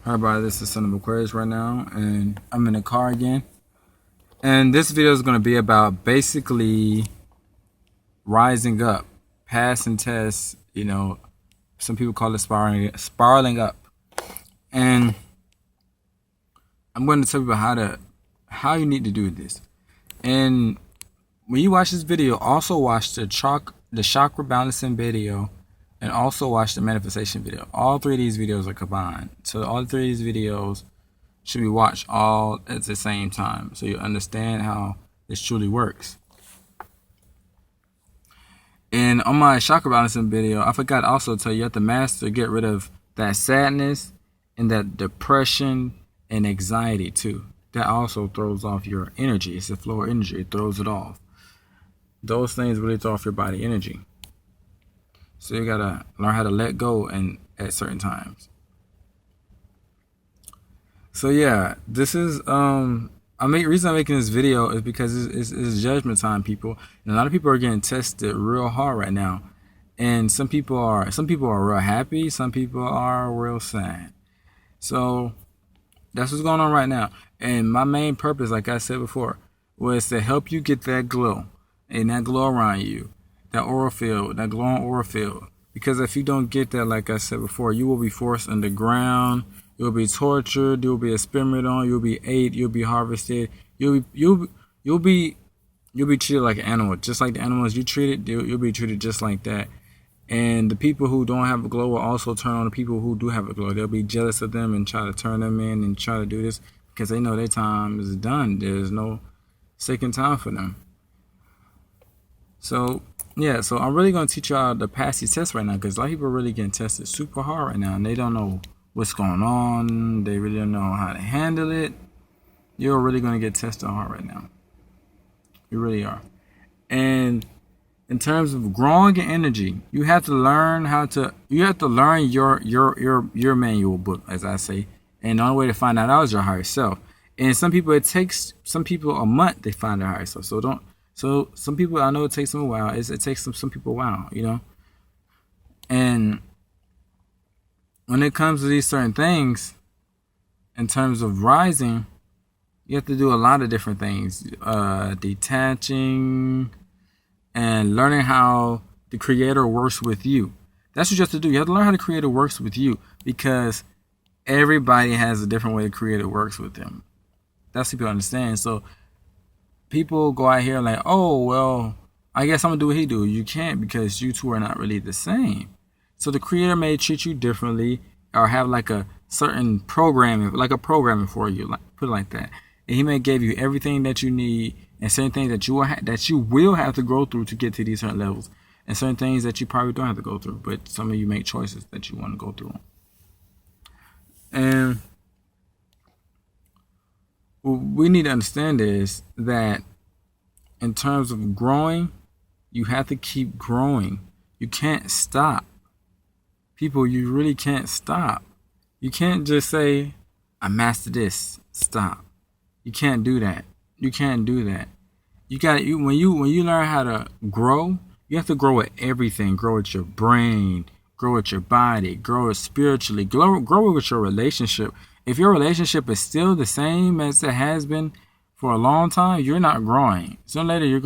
Hi everybody, this is Son of Aquarius right now, and I'm in the car again. And this video is going to be about basically rising up, passing tests. Some people call it spiraling up. And I'm going to tell you about how you need to do this. And when you watch this video, also watch the chakra balancing video, and also watch the manifestation video. All three of these videos are combined. So all three of these videos should be watched all at the same time, so you understand how this truly works. And on my chakra balancing video, I forgot to also tell you, you have to master, get rid of that sadness and that depression and anxiety too. That also throws off your energy. It's the flow of energy. It throws it off. Those things really throw off your body energy. So you gotta learn how to let go and at certain times. So yeah, this is reason I'm making this video is because it's judgment time, people, and a lot of people are getting tested real hard right now. And some people are real happy, some people are real sad. So that's what's going on right now. And my main purpose, like I said before, was to help you get that glow and that glow around you, that aura field, that glowing aura field. Because if you don't get that, like I said before, you will be forced underground. You'll be tortured. You'll be experimented on. You'll be ate. You'll be harvested. You'll be treated like an animal, just like the animals you treated. You'll be treated just like that. And the people who don't have a glow will also turn on the people who do have a glow. They'll be jealous of them and try to turn them in and try to do this because they know their time is done. There's no second time for them. So yeah, so I'm really going to teach y'all to pass these tests right now, because a lot of people are really getting tested super hard right now, and they don't know what's going on. They really don't know how to handle it. You're really going to get tested hard right now. You really are. And in terms of growing your energy, you have to learn your manual book, as I say. And the only way to find that out is your higher self. And some people, it takes some people a month to find their higher self. So some people, I know it takes them a while. It takes some people a while, And when it comes to these certain things, in terms of rising, you have to do a lot of different things. Detaching and learning how the creator works with you. That's what you have to do. You have to learn how the creator works with you, because everybody has a different way the creator works with them. That's what people understand. So people go out here like, oh, well, I guess I'm going to do what he do. You can't, because you two are not really the same. So the creator may treat you differently, or have like a certain programming for you, like put it like that. And he may give you everything that you need, and certain things that you will have to go through to get to these certain levels, and certain things that you probably don't have to go through, but some of you make choices that you want to go through. And what we need to understand is that in terms of growing, you have to keep growing. You can't stop. People, you really can't stop. You can't just say, I mastered this, stop. You can't do that. You can't do that. When you learn how to grow, you have to grow with everything. Grow with your brain, grow with your body, grow it spiritually, grow with your relationship. If your relationship is still the same as it has been for a long time, you're not growing. Sooner or later,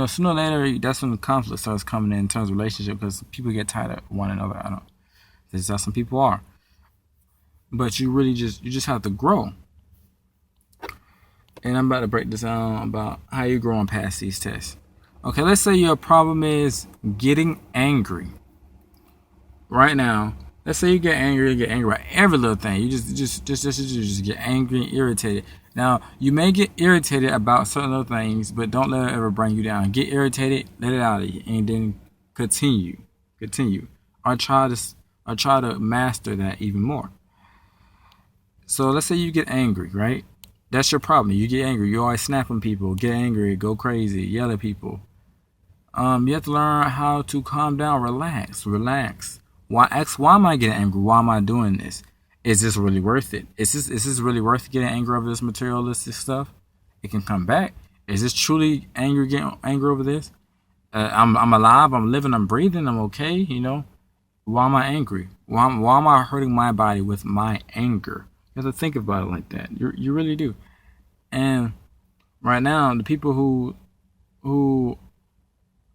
sooner or later, that's when the conflict starts coming in terms of relationship, because people get tired of one another. This is how some people are. But you just have to grow. And I'm about to break this down about how you're growing past these tests. Okay, let's say your problem is getting angry. Right now, let's say you get angry about every little thing. You just get angry and irritated. Now, you may get irritated about certain little things, but don't let it ever bring you down. Get irritated, let it out of you, and then continue. Or try to master that even more. So let's say you get angry, right? That's your problem. You get angry. You always snap on people, get angry, go crazy, yell at people. You have to learn how to calm down, relax. Why am I getting angry? Why am I doing this? Is this really worth it? Is this really worth getting angry over this materialistic stuff? It can come back. Is this truly getting angry over this? I'm alive. I'm living. I'm breathing. I'm okay. Why am I angry? Why am I hurting my body with my anger? You have to think about it like that. You really do. And right now, the people who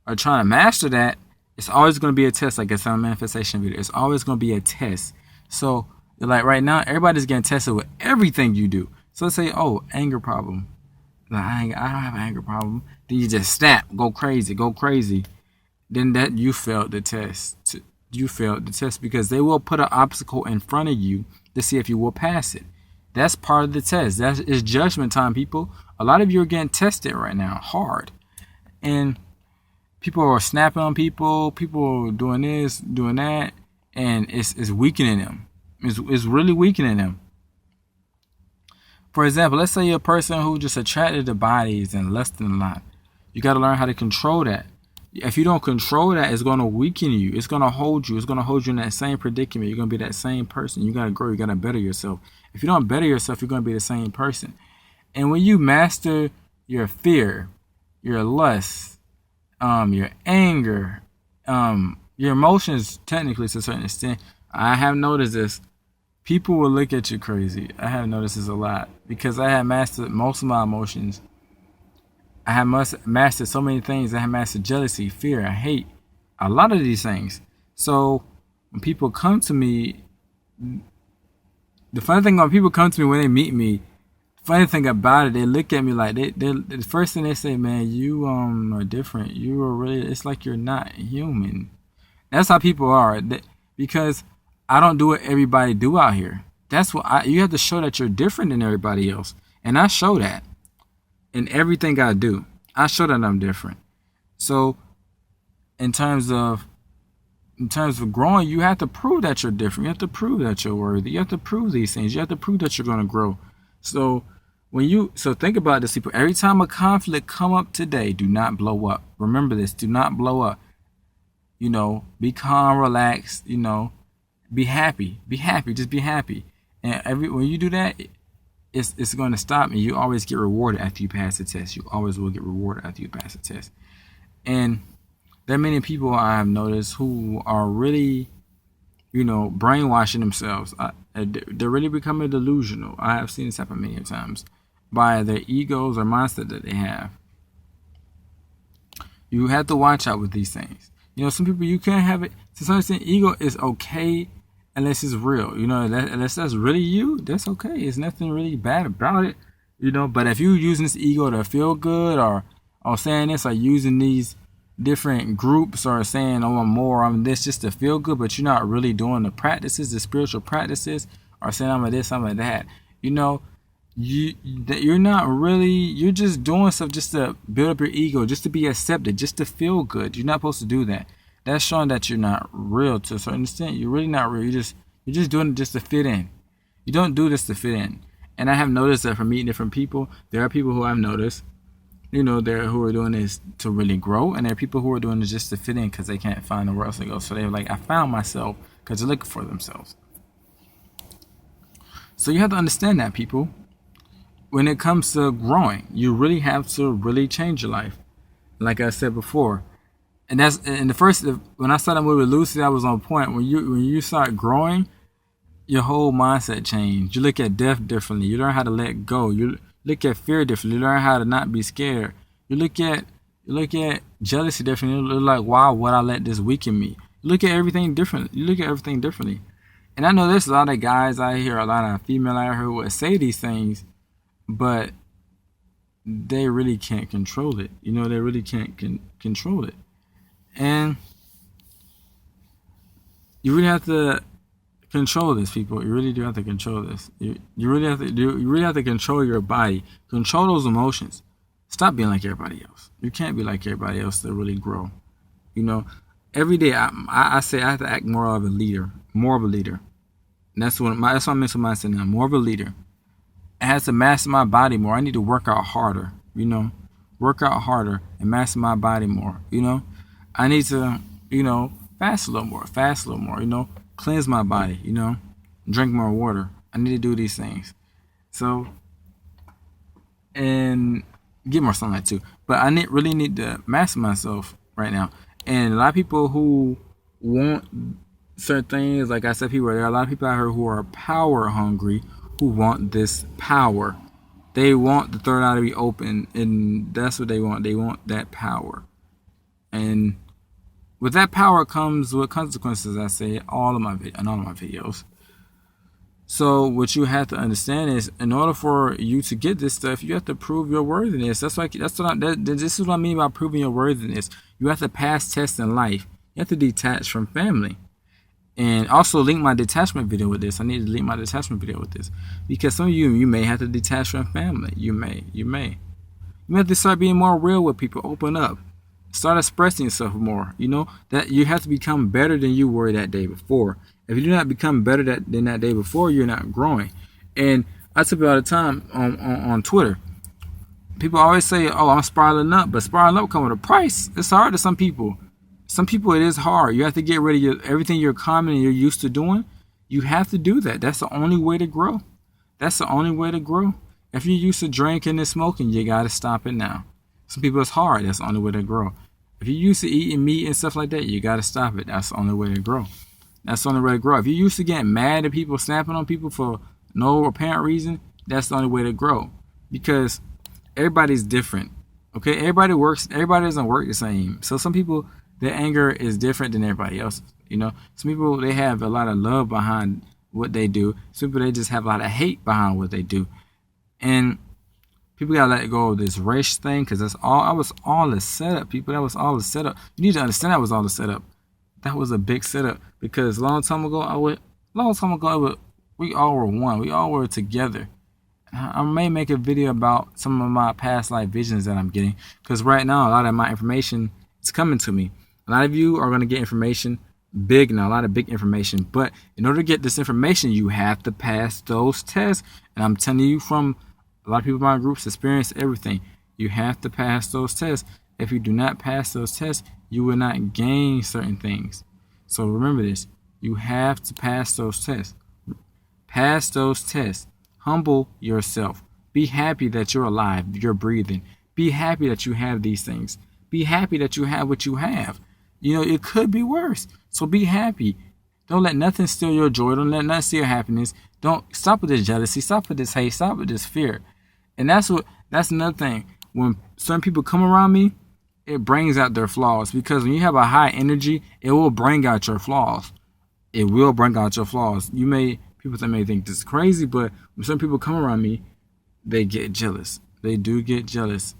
are trying to master that, it's always going to be a test. Like I said on manifestation video, it's always going to be a test. So like right now, everybody's getting tested with everything you do. So let's say, oh, anger problem. Like, I don't have an anger problem. Then you just snap, go crazy, go crazy. Then that you failed the test. You failed the test because they will put an obstacle in front of you to see if you will pass it. That's part of the test. That is judgment time, people. A lot of you are getting tested right now, hard. And people are snapping on people. People are doing this, doing that. And it's weakening them. It's really weakening them. For example, let's say you're a person who just attracted to bodies and lusting a lot. You got to learn how to control that. If you don't control that, it's going to weaken you. It's going to hold you. It's going to hold you in that same predicament. You're going to be that same person. You got to grow. You got to better yourself. If you don't better yourself, you're going to be the same person. And when you master your fear, your lust, your anger, your emotions, technically to a certain extent, I have noticed this. People will look at you crazy. I have noticed this a lot because I have mastered most of my emotions. I have mastered so many things. I have mastered jealousy, fear, I hate, a lot of these things. So when people come to me, the funny thing when people come to me when they meet me, funny thing about it, they look at me like the first thing they say, man, you are different. You are really. It's like you're not human. That's how people are. Because I don't do what everybody do out here. That's what you have to show that you're different than everybody else, and I show that in everything I do. I show that I'm different. So, in terms of growing, you have to prove that you're different. You have to prove that you're worthy. You have to prove these things. You have to prove that you're going to grow. So think about this, people. Every time a conflict come up today, do not blow up. Remember this. Do not blow up. Be calm, relax. Be happy. Be happy. Just be happy. And when you do that, it's going to stop. And you always get rewarded after you pass the test. You always will get rewarded after you pass the test. And there are many people I have noticed who are really, brainwashing themselves. They're really becoming delusional. I have seen this happen many times by their egos or mindset that they have. You have to watch out with these things. Some people you can't have it. To some extent, ego is okay unless it's real. Unless that's really you, that's okay. There's nothing really bad about it. But if you're using this ego to feel good or saying this or using these different groups or saying, oh, I'm this just to feel good, but you're not really doing the practices, the spiritual practices, or saying I'm a this, I'm a that. You're not really, you're just doing stuff just to build up your ego, just to be accepted, just to feel good. You're not supposed to do that. That's showing that you're not real to a certain extent. You're really not real. You're just doing it just to fit in. You don't do this to fit in. And I have noticed that from meeting different people, there are people who I've noticed, who are doing this to really grow, and there are people who are doing this just to fit in because they can't find nowhere else to go. So they're like, I found myself, because they're looking for themselves. So you have to understand that, people. When it comes to growing, you really have to really change your life. Like I said before. And that's in the first, when I started moving with Lucy, I was on point. When you start growing, your whole mindset change. You look at death differently. You learn how to let go. You look at fear differently. You learn how to not be scared. You look at jealousy differently. You look like, wow, would I let this weaken me? You look at everything differently. And I know there's a lot of guys out here, a lot of female out here who would say these things, but they really can't control it. They really can't control it. And you really have to control this, people. You really do have to control this. You really have to control your body. Control those emotions. Stop being like everybody else. You can't be like everybody else to really grow. Every day I say I have to act more of a leader. And that's my mental mindset now. More of a leader. I have to master my body more. I need to work out harder. Work out harder and master my body more. I need to, fast a little more. Cleanse my body, drink more water. I need to do these things. So, and get more sunlight too. But I really need to master myself right now. And a lot of people who won't certain things. Like I said, there are a lot of people out here who are power hungry, who want this power. They want the third eye to be open, and that's what they want. They want that power, and with that power comes with consequences. I say in all of my videos. So what you have to understand is, in order for you to get this stuff, you have to prove your worthiness. This is what I mean by proving your worthiness. You have to pass tests in life. You have to detach from family. And also link my detachment video with this. I need to link my detachment video with this. Because some of you may have to detach from family. You may. You have to start being more real with people. Open up. Start expressing yourself more. You know, that you have to become better than you were that day before. If you do not become better than that day before, you're not growing. And I tell people all the time on Twitter, people always say, oh, I'm spiraling up. But spiraling up comes with a price. It's hard to some people. Some people, it is hard. You have to get rid of everything you're common and you're used to doing. You have to do that. That's the only way to grow. That's the only way to grow. If you're used to drinking and smoking, you got to stop it now. Some people, it's hard. That's the only way to grow. If you're used to eating meat and stuff like that, you got to stop it. That's the only way to grow. That's the only way to grow. If you're used to getting mad at people, snapping on people for no apparent reason, that's the only way to grow. Because everybody's different. Okay? Everybody doesn't work the same. So some people, their anger is different than everybody else's. You know, some people, they have a lot of love behind what they do. Some people, they just have a lot of hate behind what they do. And people gotta let go of this race thing, because that was all a setup, people. That was all a setup. You need to understand that was all a setup. That was a big setup, because a long time ago, we all were one. We all were together. I may make a video about some of my past life visions that I'm getting, because right now a lot of my information is coming to me. A lot of you are going to get information big now, a lot of big information. But in order to get this information, you have to pass those tests. And I'm telling you, from a lot of people in my groups experience everything. You have to pass those tests. If you do not pass those tests, you will not gain certain things. So remember this. You have to pass those tests. Pass those tests. Humble yourself. Be happy that you're alive, you're breathing. Be happy that you have these things. Be happy that you have what you have. You know, it could be worse. So be happy. Don't let nothing steal your joy. Don't let nothing steal your happiness. Don't stop with this jealousy. Stop with this hate. Stop with this fear. And that's another thing. When certain people come around me, it brings out their flaws. Because when you have a high energy, it will bring out your flaws. It will bring out your flaws. People may think this is crazy, but when some people come around me, they get jealous. They do get jealous.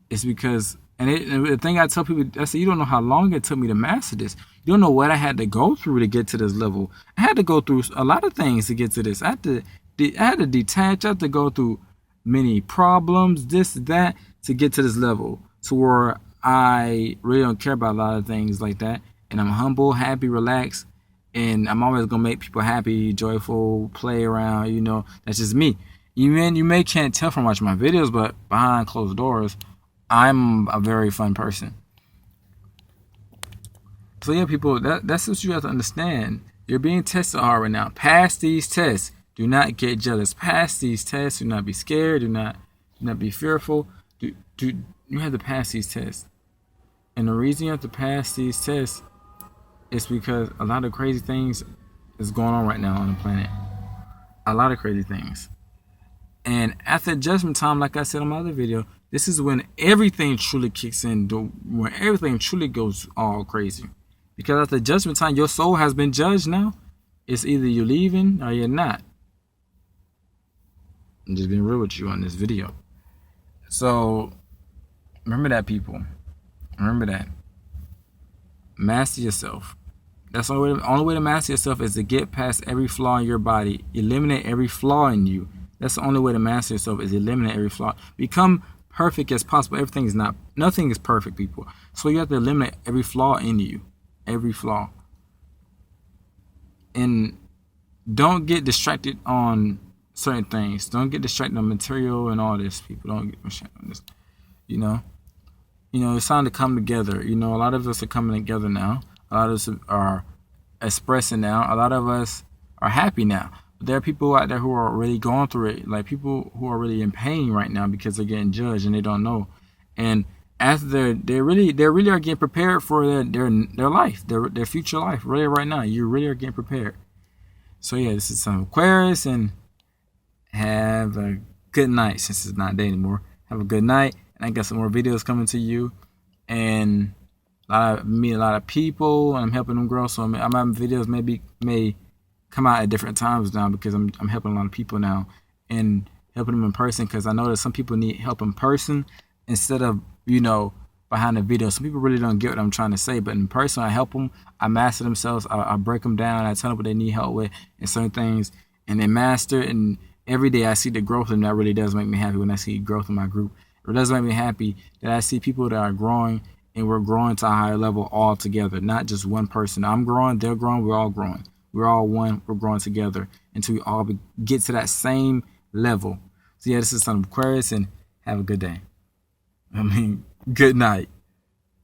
It's because, and the thing I tell people, I say, you don't know how long it took me to master this. You don't know what I had to go through to get to this level. I had to go through a lot of things to get to this. I had to detach. I had to go through many problems, this, that, to get to this level, to where I really don't care about a lot of things like that. And I'm humble, happy, relaxed. And I'm always going to make people happy, joyful, play around, you know. That's just me. You may can't tell from watching my videos, but behind closed doors, I'm a very fun person. So yeah, people, that's what you have to understand. You're being tested hard right now. Pass these tests. Do not get jealous. Pass these tests. Do not be scared. Do not be fearful. You have to pass these tests. And the reason you have to pass these tests is because a lot of crazy things is going on right now on the planet. A lot of crazy things. And after judgment time, like I said in my other video, this is when everything truly kicks in, when everything truly goes all crazy. Because after judgment time, your soul has been judged now. It's either you're leaving or you're not. I'm just being real with you on this video. So, remember that, people. Remember that. Master yourself. That's the only way to master yourself is to get past every flaw in your body. Eliminate every flaw in you. That's the only way to master yourself, is eliminate every flaw. Become perfect as possible. Nothing is perfect, people. So you have to eliminate every flaw in you. Every flaw. And don't get distracted on certain things. Don't get distracted on material and all this. People don't get distracted on this. You know, it's time to come together. You know, a lot of us are coming together now. A lot of us are expressing now. A lot of us are happy now. But there are people out there who are really going through it. Like people who are really in pain right now because they're getting judged and they don't know. And after they really are getting prepared for their life, their future life. Really, right now, you really are getting prepared. So yeah, this is some Aquarius, and have a good night. Since it's not day anymore, have a good night. And I got some more videos coming to you, and meet a lot of people, and I'm helping them grow. So I'm having videos may come out at different times now because I'm helping a lot of people now and helping them in person, because I know that some people need help in person instead of behind the video. Some people really don't get what I'm trying to say, but in person I help them. I master themselves. I break them down. I tell them what they need help with and certain things, and they master it. And every day I see the growth, and that really does make me happy when I see growth in my group. It does make me happy that I see people that are growing, and we're growing to a higher level all together, not just one person. I'm growing, they're growing, we're all growing. We're all one. We're growing together until we all get to that same level. So yeah, this is Son of Aquarius, and have a good day. Good night.